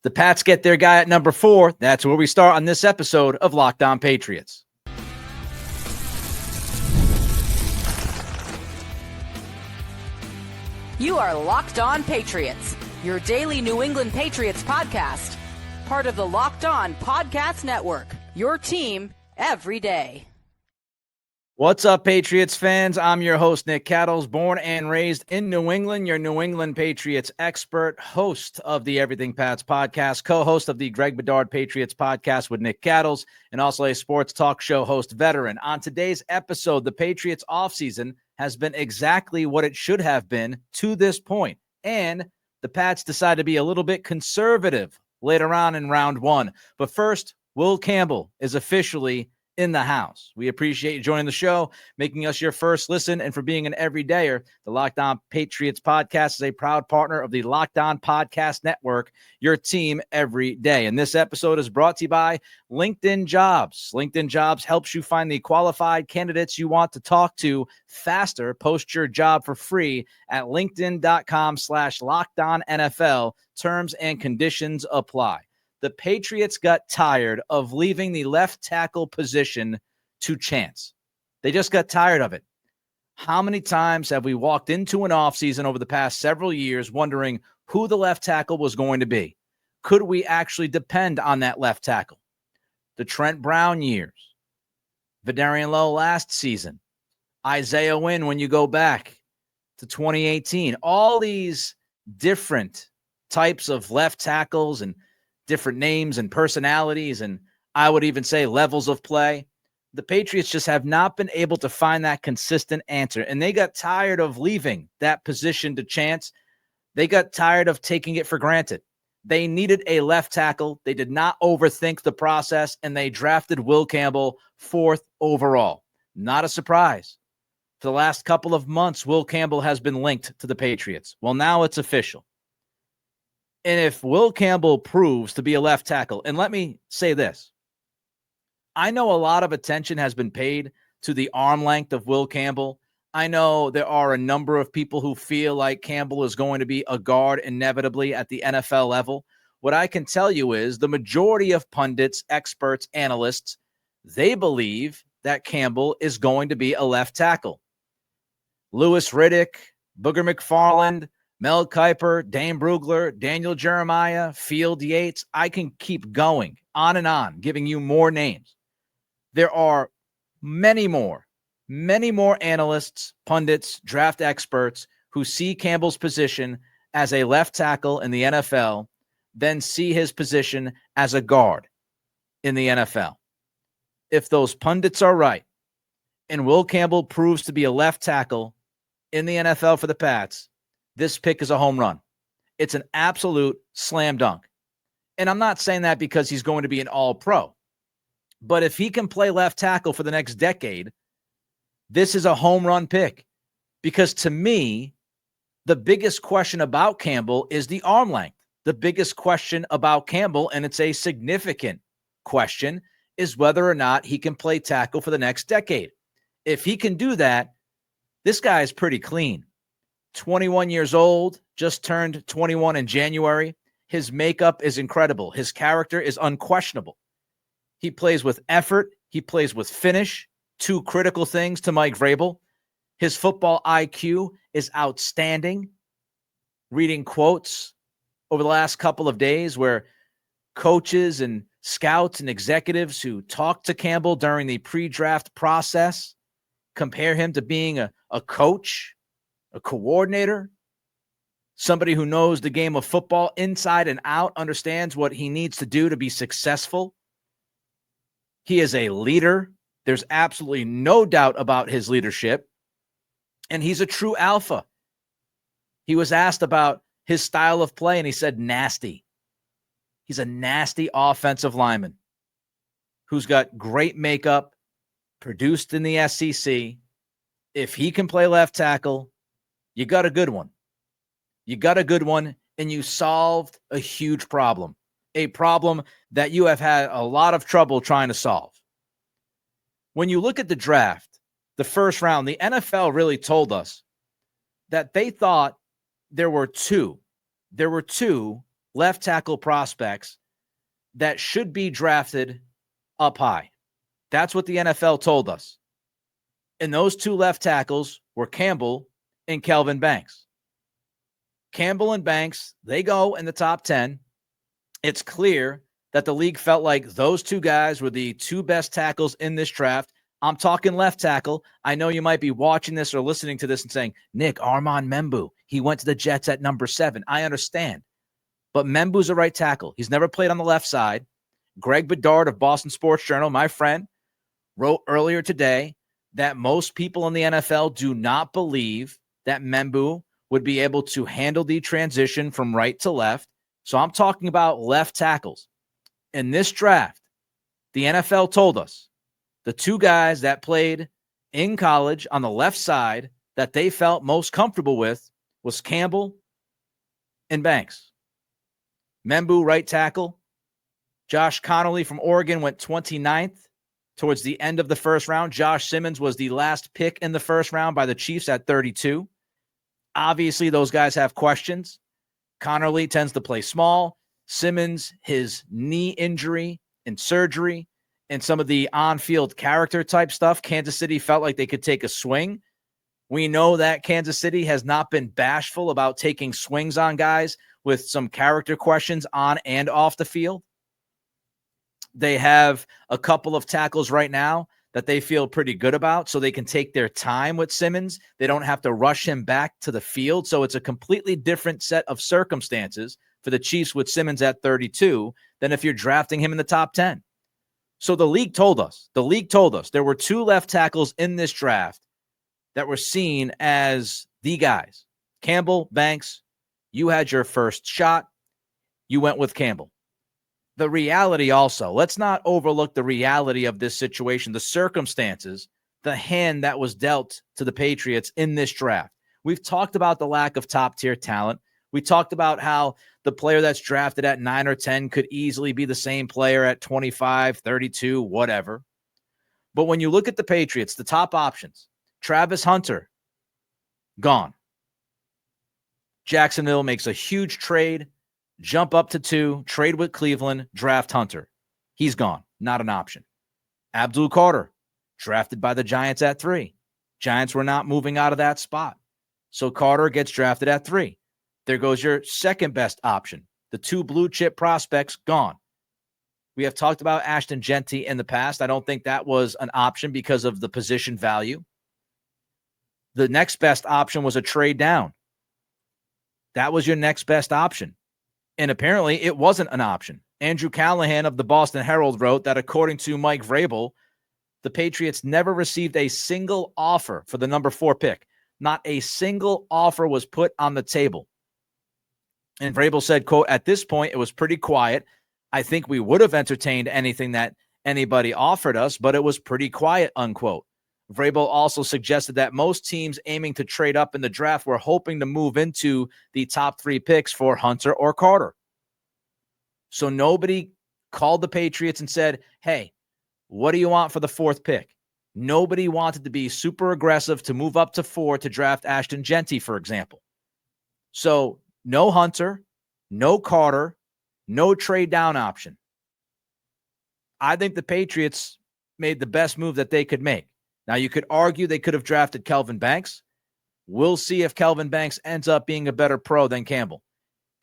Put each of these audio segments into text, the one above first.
The Pats get their guy at number 4. That's where we start on this episode of Locked On Patriots. You are Locked On Patriots, your daily New England Patriots podcast. Part of the Locked On Podcast Network, your team every day. What's up, Patriots fans? I'm your host, Nick Cattles, born and raised in New England, your New England Patriots expert, host of the Everything Pats podcast, co-host of the Greg Bedard Patriots podcast with Nick Cattles, and also a sports talk show host veteran. On today's episode, the Patriots offseason has been exactly what it should have been to this point, and the Pats decided to be a little bit conservative later on in round 1. But first, Will Campbell is officially in the house. We appreciate you joining the show, making us your first listen, and for being an everydayer. The Locked On Patriots podcast is a proud partner of the Locked On Podcast Network, your team every day. And this episode is brought to you by LinkedIn Jobs. LinkedIn Jobs helps you find the qualified candidates you want to talk to faster. Post your job for free at linkedin.com/LockedOnNFL. Terms and conditions apply. The Patriots got tired of leaving the left tackle position to chance. They just got tired of it. How many times have we walked into an offseason over the past several years wondering who the left tackle was going to be? Could we actually depend on that left tackle? The Trent Brown years, Vidarian Lowe last season, Isaiah Wynn when you go back to 2018, all these different types of left tackles and different names and personalities, and I would even say levels of play. The Patriots just have not been able to find that consistent answer, and they got tired of leaving that position to chance. They got tired of taking it for granted. They needed a left tackle. They did not overthink the process, and they drafted Will Campbell 4th overall. Not a surprise. For the last couple of months, Will Campbell has been linked to the Patriots. Well, now it's official. And if Will Campbell proves to be a left tackle, and let me say this, I know a lot of attention has been paid to the arm length of Will Campbell. I know there are a number of people who feel like Campbell is going to be a guard inevitably at the NFL level. What I can tell you is the majority of pundits, experts, analysts, they believe that Campbell is going to be a left tackle. Louis Riddick, Booger McFarland, Mel Kiper, Dane Brugler, Daniel Jeremiah, Field Yates. I can keep going on and on, giving you more names. There are many more analysts, pundits, draft experts who see Campbell's position as a left tackle in the NFL, then see his position as a guard in the NFL. If those pundits are right, and Will Campbell proves to be a left tackle in the NFL for the Pats, this pick is a home run. It's an absolute slam dunk. And I'm not saying that because he's going to be an all-pro. But if he can play left tackle for the next decade, this is a home run pick. Because to me, the biggest question about Campbell is the arm length. The biggest question about Campbell, and it's a significant question, is whether or not he can play tackle for the next decade. If he can do that, this guy is pretty clean. 21 years old, just turned 21 in January. His makeup is incredible. His character is unquestionable. He plays with effort. He plays with finish. 2 critical things to Mike Vrabel. His football IQ is outstanding. Reading quotes over the last couple of days where coaches and scouts and executives who talked to Campbell during the pre-draft process compare him to being a coach, a coordinator, somebody who knows the game of football inside and out, understands what he needs to do to be successful. He is a leader. There's absolutely no doubt about his leadership. And he's a true alpha. He was asked about his style of play, and he said nasty. He's a nasty offensive lineman who's got great makeup, produced in the SEC. If he can play left tackle, you got a good one. You got a good one, and you solved a huge problem, a problem that you have had a lot of trouble trying to solve. When you look at the draft, the first round, the NFL really told us that they thought there were two left tackle prospects that should be drafted up high. That's what the NFL told us. And those two left tackles were Campbell and Kelvin Banks. Campbell and Banks, they go in the top 10. It's clear that the league felt like those two guys were the two best tackles in this draft. I'm talking left tackle. I know you might be watching this or listening to this and saying, Nick, Armand Membu, he went to the Jets at number 7. I understand. But Membu's a right tackle. He's never played on the left side. Greg Bedard of Boston Sports Journal, my friend, wrote earlier today that most people in the NFL do not believe that Membu would be able to handle the transition from right to left. So I'm talking about left tackles. In this draft, the NFL told us the two guys that played in college on the left side that they felt most comfortable with was Campbell and Banks. Membu, right tackle. Josh Connolly from Oregon went 29th towards the end of the first round. Josh Simmons was the last pick in the first round by the Chiefs at 32. Obviously, those guys have questions. Connolly tends to play small. Simmons, his knee injury and surgery and some of the on-field character type stuff, Kansas City felt like they could take a swing. We know that Kansas City has not been bashful about taking swings on guys with some character questions on and off the field. They have a couple of tackles right now that they feel pretty good about, so they can take their time with Simmons. They don't have to rush him back to the field, so it's a completely different set of circumstances for the Chiefs with Simmons at 32 than if you're drafting him in the top 10. So the league told us there were two left tackles in this draft that were seen as the guys. Campbell, Banks, you had your first shot. You went with Campbell. The reality also, let's not overlook the reality of this situation, the circumstances, the hand that was dealt to the Patriots in this draft. We've talked about the lack of top-tier talent. We talked about how the player that's drafted at 9 or 10 could easily be the same player at 25, 32, whatever. But when you look at the Patriots, the top options, Travis Hunter, gone. Jacksonville makes a huge trade, jump up to 2, trade with Cleveland, draft Hunter. He's gone. Not an option. Abdul Carter, drafted by the Giants at 3. Giants were not moving out of that spot. So Carter gets drafted at 3. There goes your second best option. The two blue chip prospects, gone. We have talked about Ashton Genty in the past. I don't think that was an option because of the position value. The next best option was a trade down. That was your next best option. And apparently it wasn't an option. Andrew Callahan of the Boston Herald wrote that according to Mike Vrabel, the Patriots never received a single offer for the number 4 pick. Not a single offer was put on the table. And Vrabel said, quote, at this point, it was pretty quiet. I think we would have entertained anything that anybody offered us, but it was pretty quiet, unquote. Vrabel also suggested that most teams aiming to trade up in the draft were hoping to move into the top 3 picks for Hunter or Carter. So nobody called the Patriots and said, hey, what do you want for the 4th pick? Nobody wanted to be super aggressive to move up to 4 to draft Ashton Genty, for example. So no Hunter, no Carter, no trade down option. I think the Patriots made the best move that they could make. Now, you could argue they could have drafted Kelvin Banks. We'll see if Kelvin Banks ends up being a better pro than Campbell.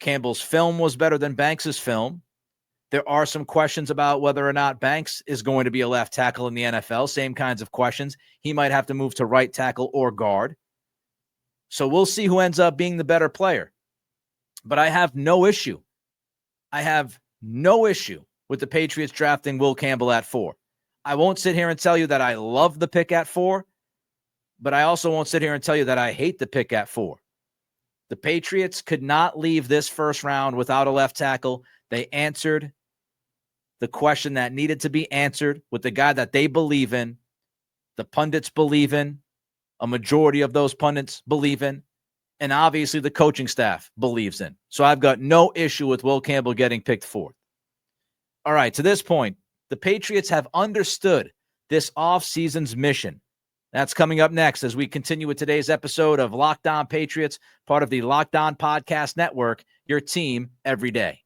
Campbell's film was better than Banks's film. There are some questions about whether or not Banks is going to be a left tackle in the NFL. Same kinds of questions. He might have to move to right tackle or guard. So we'll see who ends up being the better player. But I have no issue. With the Patriots drafting Will Campbell at 4. I won't sit here and tell you that I love the pick at 4, but I also won't sit here and tell you that I hate the pick at 4. The Patriots could not leave this first round without a left tackle. They answered the question that needed to be answered with the guy that they believe in, the pundits believe in, a majority of those pundits believe in, and obviously the coaching staff believes in. So I've got no issue with Will Campbell getting picked 4th. All right, to this point, the Patriots have understood this offseason's mission That's coming up next as we continue with today's episode of Locked On Patriots, part of the Locked On Podcast Network, your team every day.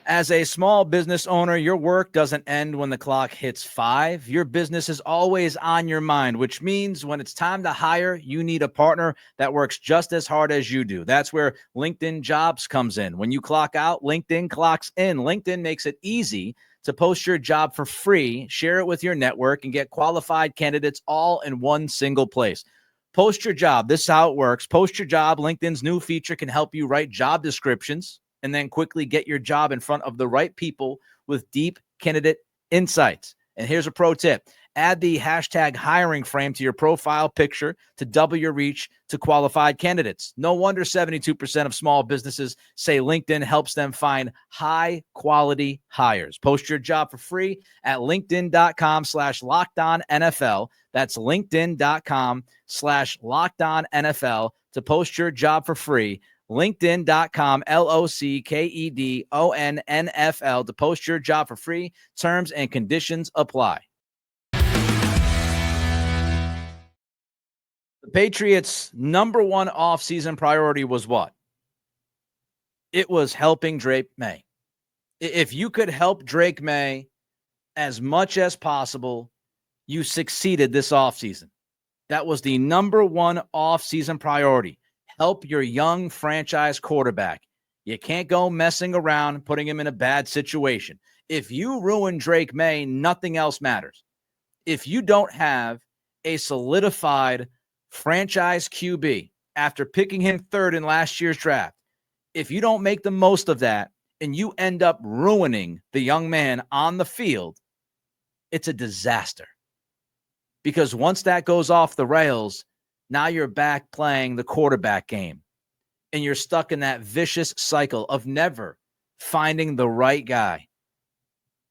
As a small business owner, your work doesn't end when the clock hits 5. Your business is always on your mind, which means when it's time to hire, you need a partner that works just as hard as you do. That's where LinkedIn Jobs comes in. When you clock out, LinkedIn clocks in. LinkedIn makes it easy to post your job for free, share it with your network, and get qualified candidates all in one single place. Post your job. This is how it works. Post your job. LinkedIn's new feature can help you write job descriptions and then quickly get your job in front of the right people with deep candidate insights. And here's a pro tip. Add the hashtag hiring frame to your profile picture to double your reach to qualified candidates. No wonder 72% of small businesses say LinkedIn helps them find high quality hires. Post your job for free at linkedin.com/lockedonnfl. That's linkedin.com/lockedonnfl to post your job for free. LinkedIn.com, LOCKEDONNFL to post your job for free. Terms and conditions apply. The Patriots' number one offseason priority was what? It was helping Drake Maye. If you could help Drake Maye as much as possible, you succeeded this offseason. That was the number one offseason priority. Help your young franchise quarterback. You can't go messing around, putting him in a bad situation. If you ruin Drake Maye, nothing else matters. If you don't have a solidified franchise QB after picking him third in last year's draft, if you don't make the most of that and you end up ruining the young man on the field, it's a disaster. Because once that goes off the rails, now you're back playing the quarterback game, and you're stuck in that vicious cycle of never finding the right guy,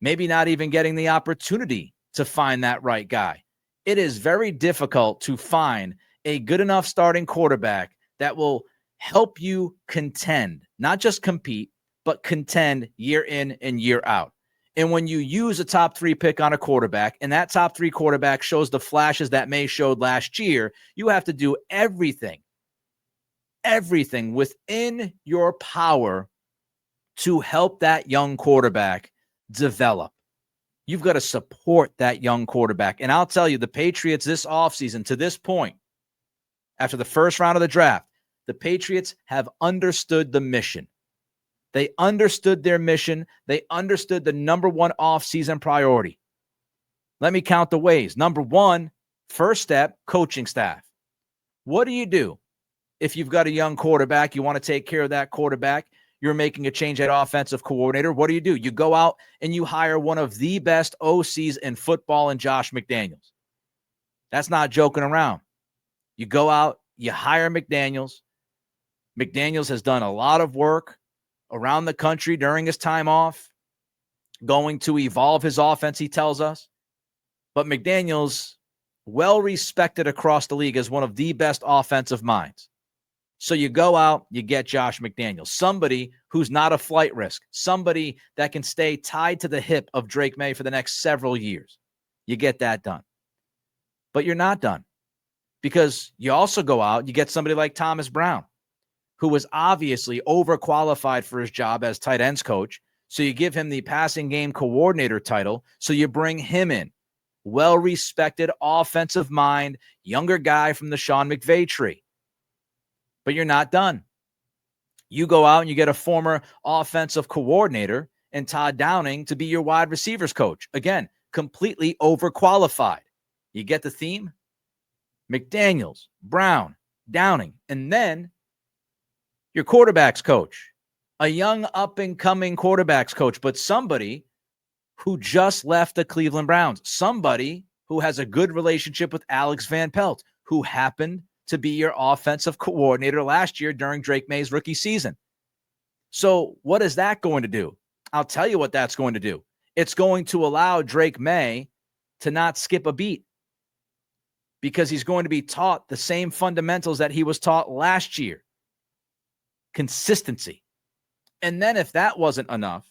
maybe not even getting the opportunity to find that right guy. It is very difficult to find a good enough starting quarterback that will help you contend, not just compete, but contend year in and year out. And when you use a top 3 pick on a quarterback, and that top 3 quarterback shows the flashes that Maye showed last year, you have to do everything within your power to help that young quarterback develop. You've got to support that young quarterback. And I'll tell you, the Patriots this offseason, to this point, after the first round of the draft, the Patriots have understood the mission. They understood their mission. They understood the number one offseason priority. Let me count the ways. Number one, first step, coaching staff. What do you do if you've got a young quarterback, you want to take care of that quarterback, you're making a change at offensive coordinator? What do? You go out and you hire one of the best OCs in football in Josh McDaniels. That's not joking around. You go out, you hire McDaniels. McDaniels has done a lot of work around the country during his time off, going to evolve his offense, he tells us. But McDaniels, well respected across the league as one of the best offensive minds. So you go out, you get Josh McDaniels, somebody who's not a flight risk, somebody that can stay tied to the hip of Drake Maye for the next several years. You get that done. But you're not done, because you also go out, you get somebody like Thomas Brown, who was obviously overqualified for his job as tight ends coach. So you give him the passing game coordinator title. So you bring him in. Well-respected offensive mind, younger guy from the Sean McVay tree. But you're not done. You go out and you get a former offensive coordinator and Todd Downing to be your wide receivers coach. Again, completely overqualified. You get the theme? McDaniels, Brown, Downing, and then your quarterback's coach, a young up-and-coming quarterback's coach, but somebody who just left the Cleveland Browns, somebody who has a good relationship with Alex Van Pelt, who happened to be your offensive coordinator last year during Drake Maye's rookie season. So what is that going to do? I'll tell you what that's going to do. It's going to allow Drake Maye to not skip a beat, because he's going to be taught the same fundamentals that he was taught last year. Consistency. And then if that wasn't enough,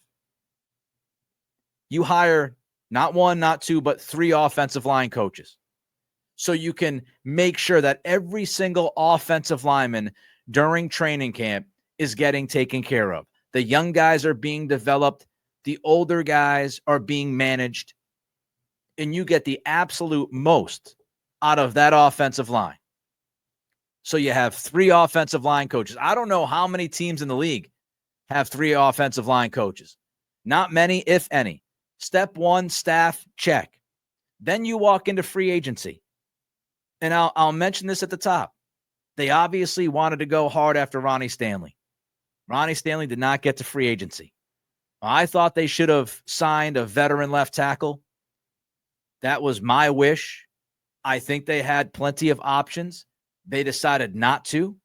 you hire Not one, not two, but 3 offensive line coaches. So you can make sure that every single offensive lineman during training camp is getting taken care of. The young guys are being developed. The older guys are being managed. And you get the absolute most out of that offensive line. So you have 3 offensive line coaches. I don't know how many teams in the league have 3 offensive line coaches. Not many, if any. Step 1, staff, check. Then you walk into free agency. And I'll mention this at the top. They obviously wanted to go hard after Ronnie Stanley. Ronnie Stanley did not get to free agency. I thought they should have signed a veteran left tackle. That was my wish. I think they had plenty of options. They decided not to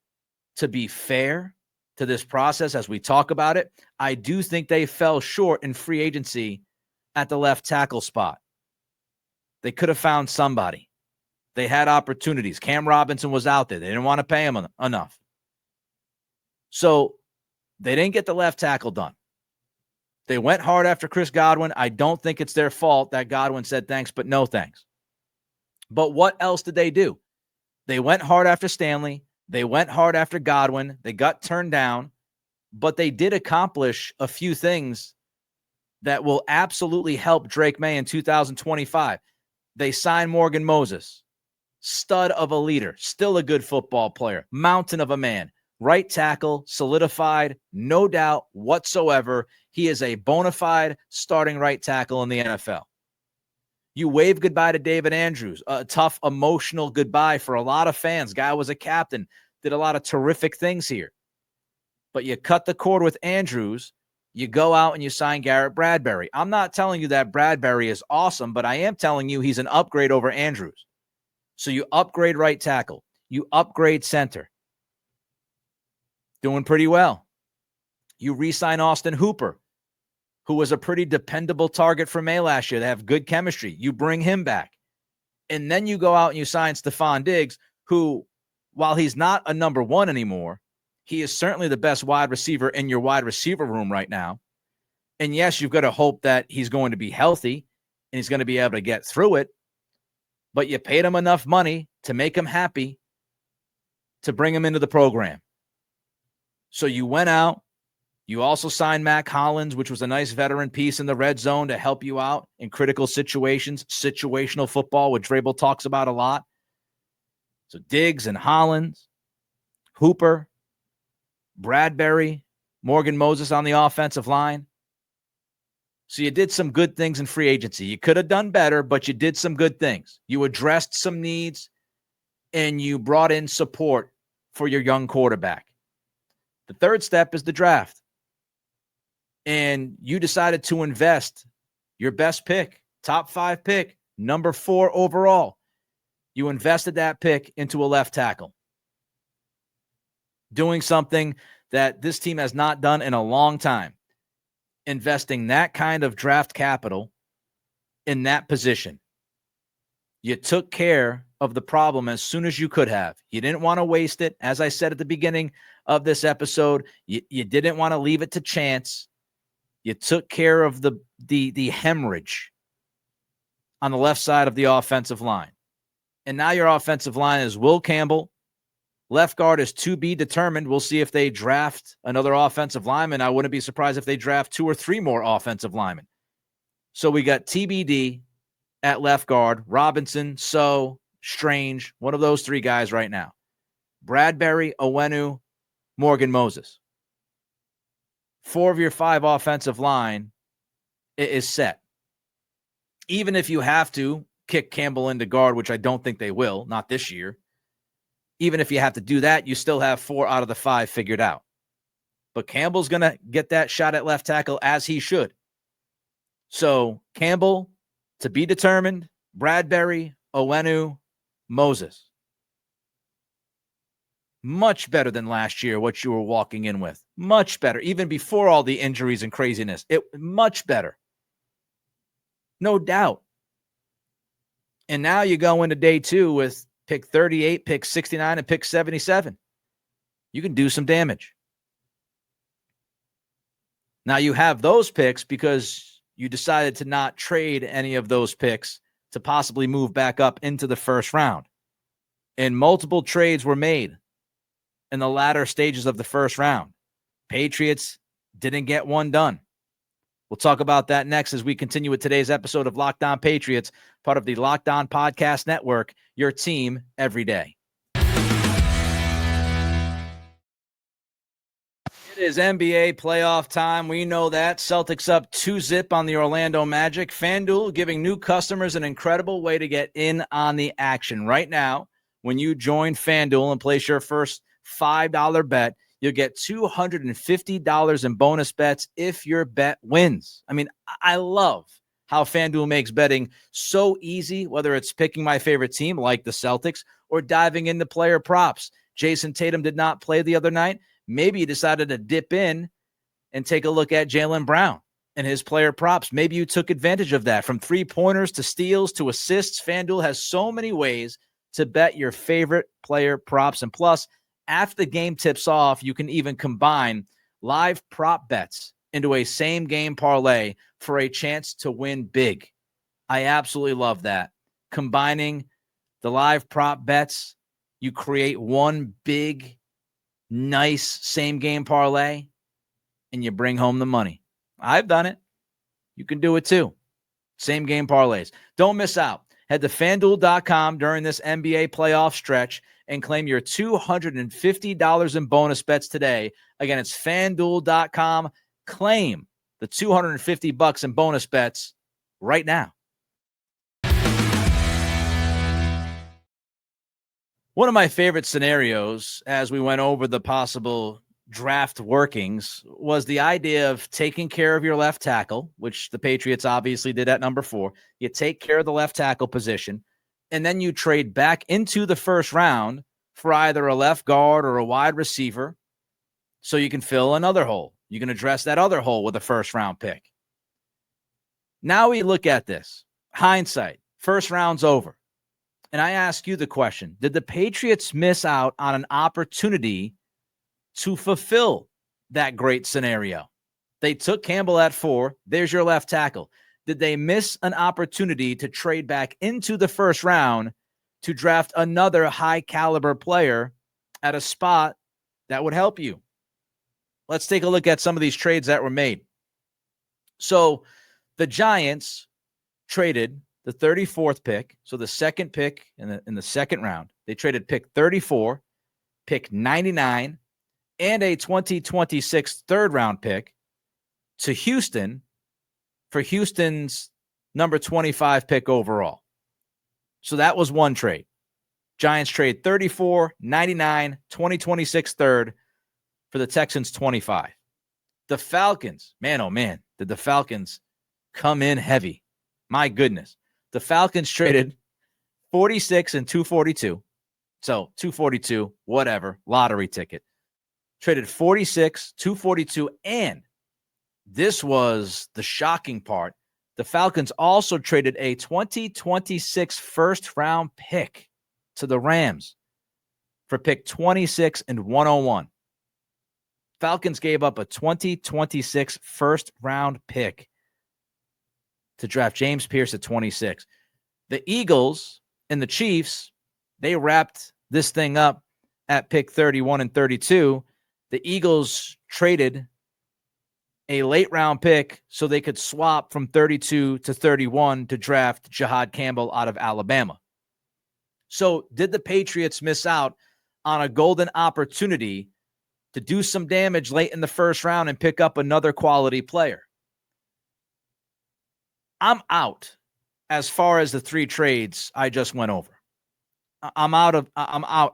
be fair to this process as we talk about it. I do think they fell short in free agency at the left tackle spot. They could have found somebody. They had opportunities. Cam Robinson was out there. They didn't want to pay him enough. So they didn't get the left tackle done. They went hard after Chris Godwin. I don't think it's their fault that Godwin said thanks, but no thanks. But what else did they do? They went hard after Stanley. They went hard after Godwin. They got turned down, but they did accomplish a few things that will absolutely help Drake Maye in 2025. They signed Morgan Moses, stud of a leader, still a good football player, mountain of a man, right tackle, solidified, no doubt whatsoever. He is a bona fide starting right tackle in the NFL. You wave goodbye to David Andrews, a tough, emotional goodbye for a lot of fans. Guy was a captain, did a lot of terrific things here. But you cut the cord with Andrews, you go out and you sign Garrett Bradbury. I'm not telling you that Bradbury is awesome, but I am telling you he's an upgrade over Andrews. So you upgrade right tackle. You upgrade center. Doing pretty well. You re-sign Austin Hooper, who was a pretty dependable target for May last year. They have good chemistry. You bring him back. And then you go out and you sign Stephon Diggs, who, while he's not a number 1 anymore, he is certainly the best wide receiver in your wide receiver room right now. And yes, you've got to hope that he's going to be healthy and he's going to be able to get through it. But you paid him enough money to make him happy to bring him into the program. So you went out. You also signed Mac Hollins, which was a nice veteran piece in the red zone to help you out in critical situations, situational football, which Vrabel talks about a lot. So Diggs and Hollins, Hooper, Bradbury, Morgan Moses on the offensive line. So you did some good things in free agency. You could have done better, but you did some good things. You addressed some needs, and you brought in support for your young quarterback. The third step is the draft. And you decided to invest your best pick, top 5 pick, number 4 overall. You invested that pick into a left tackle. Doing something that this team has not done in a long time. Investing that kind of draft capital in that position. You took care of the problem as soon as you could have. You didn't want to waste it. As I said at the beginning of this episode, you didn't want to leave it to chance. You took care of the hemorrhage on the left side of the offensive line. And now your offensive line is Will Campbell. Left guard is to be determined. We'll see if they draft another offensive lineman. I wouldn't be surprised if they draft 2 or 3 more offensive linemen. So we got TBD at left guard, Robinson, Strange, one of those 3 guys right now. Bradbury, Owenu, Morgan Moses. 4 of your 5 offensive line is set. Even if you have to kick Campbell into guard, which I don't think they will, not this year. Even if you have to do that, you still have 4 out of the 5 figured out. But Campbell's going to get that shot at left tackle as he should. So Campbell, to be determined, Bradbury, Owenu, Moses. Much better than last year, what you were walking in with. Much better. Even before all the injuries and craziness. Much better. No doubt. And now you go into day 2 with pick 38, pick 69, and pick 77. You can do some damage. Now you have those picks because you decided to not trade any of those picks to possibly move back up into the first round. And multiple trades were made in the latter stages of the first round. Patriots didn't get one done. We'll talk about that next as we continue with today's episode of Locked On Patriots, part of the Locked On Podcast Network, your team every day. It is NBA playoff time. We know that. Celtics up 2-0 on the Orlando Magic. FanDuel giving new customers an incredible way to get in on the action. Right now, when you join FanDuel and place your first $5 bet, you'll get $250 in bonus bets if your bet wins. I mean, I love how FanDuel makes betting so easy, whether it's picking my favorite team like the Celtics or diving into player props. Jason Tatum did not play the other night. Maybe you decided to dip in and take a look at Jaylen Brown and his player props. Maybe you took advantage of that. From three-pointers to steals to assists, FanDuel has so many ways to bet your favorite player props. And plus, after the game tips off, you can even combine live prop bets into a same-game parlay for a chance to win big. I absolutely love that. Combining the live prop bets, you create one big, nice same-game parlay, and you bring home the money. I've done it. You can do it too. Same-game parlays. Don't miss out. Head to FanDuel.com during this NBA playoff stretch and claim your $250 in bonus bets today. Again, it's FanDuel.com. Claim the $250 in bonus bets right now. One of my favorite scenarios as we went over the possible draft workings was the idea of taking care of your left tackle, which the Patriots obviously did at number 4. You take care of the left tackle position, and then you trade back into the first round for either a left guard or a wide receiver so you can fill another hole. You can address that other hole with a first-round pick. Now we look at this. Hindsight. First round's over. And I ask you the question, did the Patriots miss out on an opportunity to fulfill that great scenario? They took Campbell at 4. There's your left tackle. Did they miss an opportunity to trade back into the first round to draft another high-caliber player at a spot that would help you? Let's take a look at some of these trades that were made. So the Giants traded the 34th pick, so the second pick in the second round. They traded pick 34, pick 99, and a 2026 third-round pick to Houston for Houston's number 25 pick overall. So that was one trade. Giants trade 34, 99, 2026 third for the Texans 25. The Falcons, man, oh man, did the Falcons come in heavy. My goodness. The Falcons traded 46 and 242. So 242, whatever, lottery ticket. Traded 46, 242, and this was the shocking part. The Falcons also traded a 2026 first-round pick to the Rams for pick 26 and 101. Falcons gave up a 2026 first-round pick to draft James Pierce at 26. The Eagles and the Chiefs, they wrapped this thing up at pick 31 and 32. The Eagles traded a late-round pick so they could swap from 32 to 31 to draft Jahad Campbell out of Alabama. So did the Patriots miss out on a golden opportunity to do some damage late in the first round and pick up another quality player? I'm out as far as the 3 trades I just went over. I'm out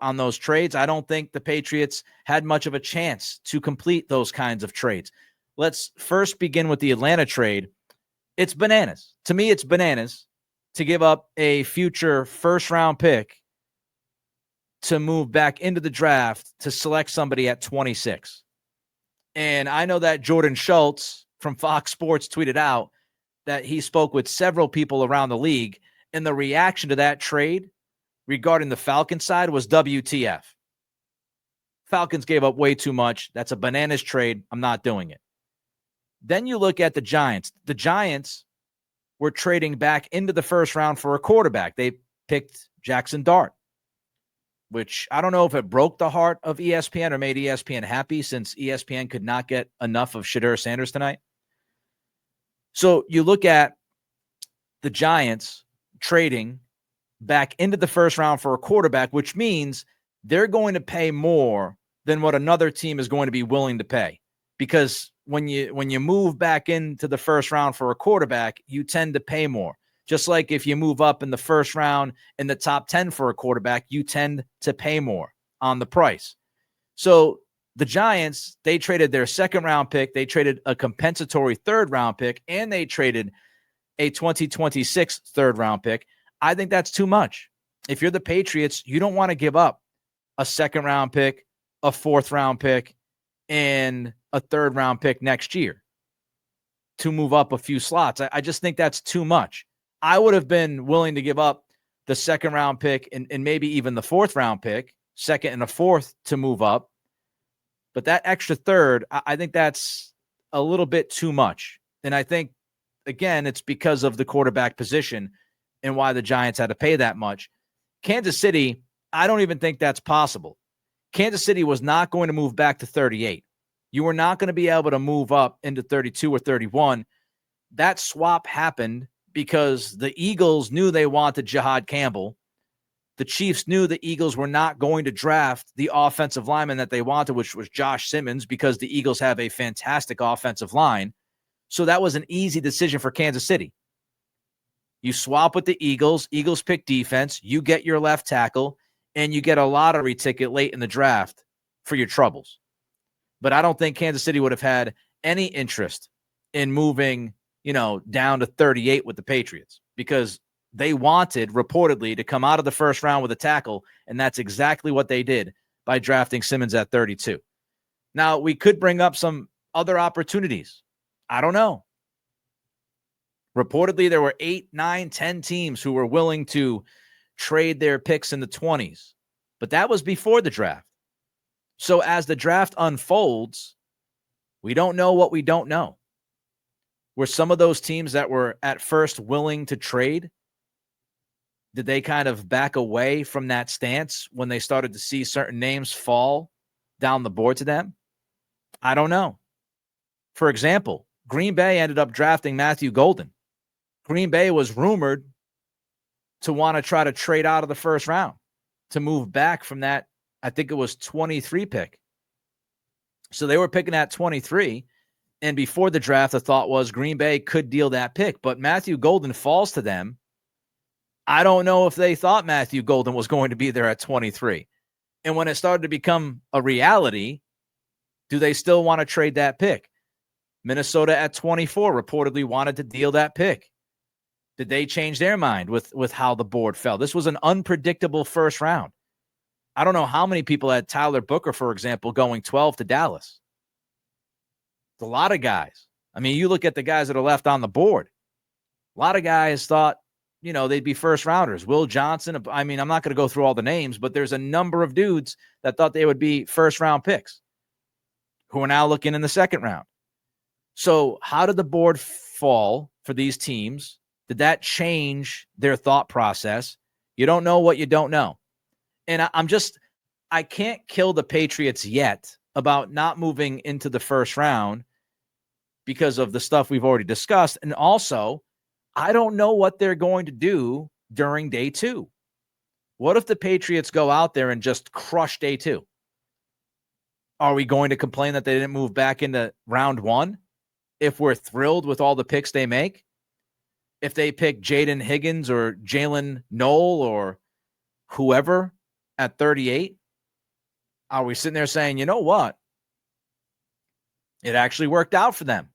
on those trades. I don't think the Patriots had much of a chance to complete those kinds of trades. Let's first begin with the Atlanta trade. It's bananas. To me, it's bananas to give up a future first-round pick to move back into the draft to select somebody at 26. And I know that Jordan Schultz from Fox Sports tweeted out that he spoke with several people around the league, and the reaction to that trade regarding the Falcons side was WTF. Falcons gave up way too much. That's a bananas trade. I'm not doing it. Then you look at the Giants. The Giants were trading back into the first round for a quarterback. They picked Jackson Dart, which I don't know if it broke the heart of ESPN or made ESPN happy, since ESPN could not get enough of Shedeur Sanders tonight. So you look at the Giants trading back into the first round for a quarterback, which means they're going to pay more than what another team is going to be willing to pay. Because when you move back into the first round for a quarterback, you tend to pay more. Just like if you move up in the first round in the top 10 for a quarterback, you tend to pay more on the price. So the Giants, they traded their second round pick, they traded a compensatory third round pick, and they traded a 2026 third round pick. I think that's too much. If you're the Patriots, you don't want to give up a second round pick, a fourth round pick, and a third round pick next year to move up a few slots. I just think that's too much. I would have been willing to give up the second round pick and maybe even the fourth round pick, second and a fourth, to move up. But that extra third, I think that's a little bit too much. And I think, again, it's because of the quarterback position and why the Giants had to pay that much. Kansas City, I don't even think that's possible. Kansas City was not going to move back to 38. You were not going to be able to move up into 32 or 31. That swap happened because the Eagles knew they wanted Jahad Campbell. The Chiefs knew the Eagles were not going to draft the offensive lineman that they wanted, which was Josh Simmons, because the Eagles have a fantastic offensive line. So that was an easy decision for Kansas City. You swap with the Eagles. Eagles pick defense. You get your left tackle, and you get a lottery ticket late in the draft for your troubles. But I don't think Kansas City would have had any interest in moving, down to 38 with the Patriots, because they wanted, reportedly, to come out of the first round with a tackle, and that's exactly what they did by drafting Simmons at 32. Now, we could bring up some other opportunities. I don't know. Reportedly, there were 8, 9, 10 teams who were willing to trade their picks in the 20s, but that was before the draft. So as the draft unfolds, we don't know what we don't know. Were some of those teams that were at first willing to trade, did they kind of back away from that stance when they started to see certain names fall down the board to them? I don't know. For example, Green Bay ended up drafting Matthew Golden. Green Bay was rumored to want to try to trade out of the first round to move back from that, I think it was 23 pick. So they were picking at 23. And before the draft, the thought was Green Bay could deal that pick. But Matthew Golden falls to them. I don't know if they thought Matthew Golden was going to be there at 23. And when it started to become a reality, do they still want to trade that pick? Minnesota at 24 reportedly wanted to deal that pick. Did they change their mind with how the board fell? This was an unpredictable first round. I don't know how many people had Tyler Booker, for example, going 12 to Dallas. It's a lot of guys. I mean, you look at the guys that are left on the board. A lot of guys thought, they'd be first rounders. Will Johnson. I mean, I'm not going to go through all the names, but there's a number of dudes that thought they would be first round picks who are now looking in the second round. So how did the board fall for these teams? Did that change their thought process? You don't know what you don't know. And I can't kill the Patriots yet about not moving into the first round because of the stuff we've already discussed. And also, I don't know what they're going to do during day 2. What if the Patriots go out there and just crush day 2? Are we going to complain that they didn't move back into round 1 if we're thrilled with all the picks they make? If they pick Jaden Higgins or Jalen Noel or whoever at 38, are we sitting there saying, you know what? It actually worked out for them.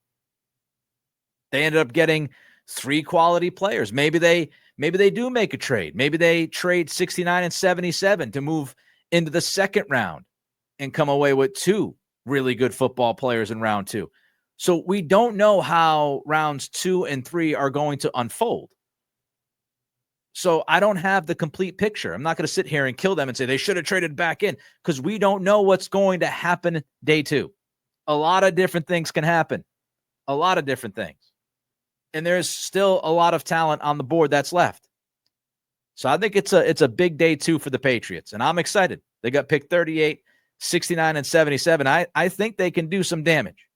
They ended up getting 3 quality players. Maybe they do make a trade. Maybe they trade 69 and 77 to move into the second round and come away with 2 really good football players in round 2. So we don't know how rounds 2 and 3 are going to unfold. So I don't have the complete picture. I'm not going to sit here and kill them and say they should have traded back in, because we don't know what's going to happen day 2. A lot of different things can happen. a lot of different things. And there's still a lot of talent on the board that's left. So I think it's a big day 2 for the Patriots, and I'm excited. They got picked 38, 69, and 77. I think they can do some damage.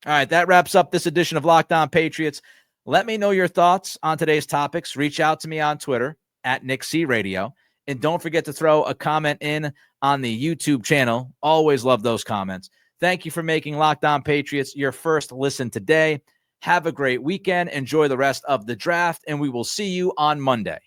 All right, that wraps up this edition of Locked On Patriots. Let me know your thoughts on today's topics. Reach out to me on Twitter at NickCRadio. And don't forget to throw a comment in on the YouTube channel. Always love those comments. Thank you for making Locked On Patriots your first listen today. Have a great weekend. Enjoy the rest of the draft, and we will see you on Monday.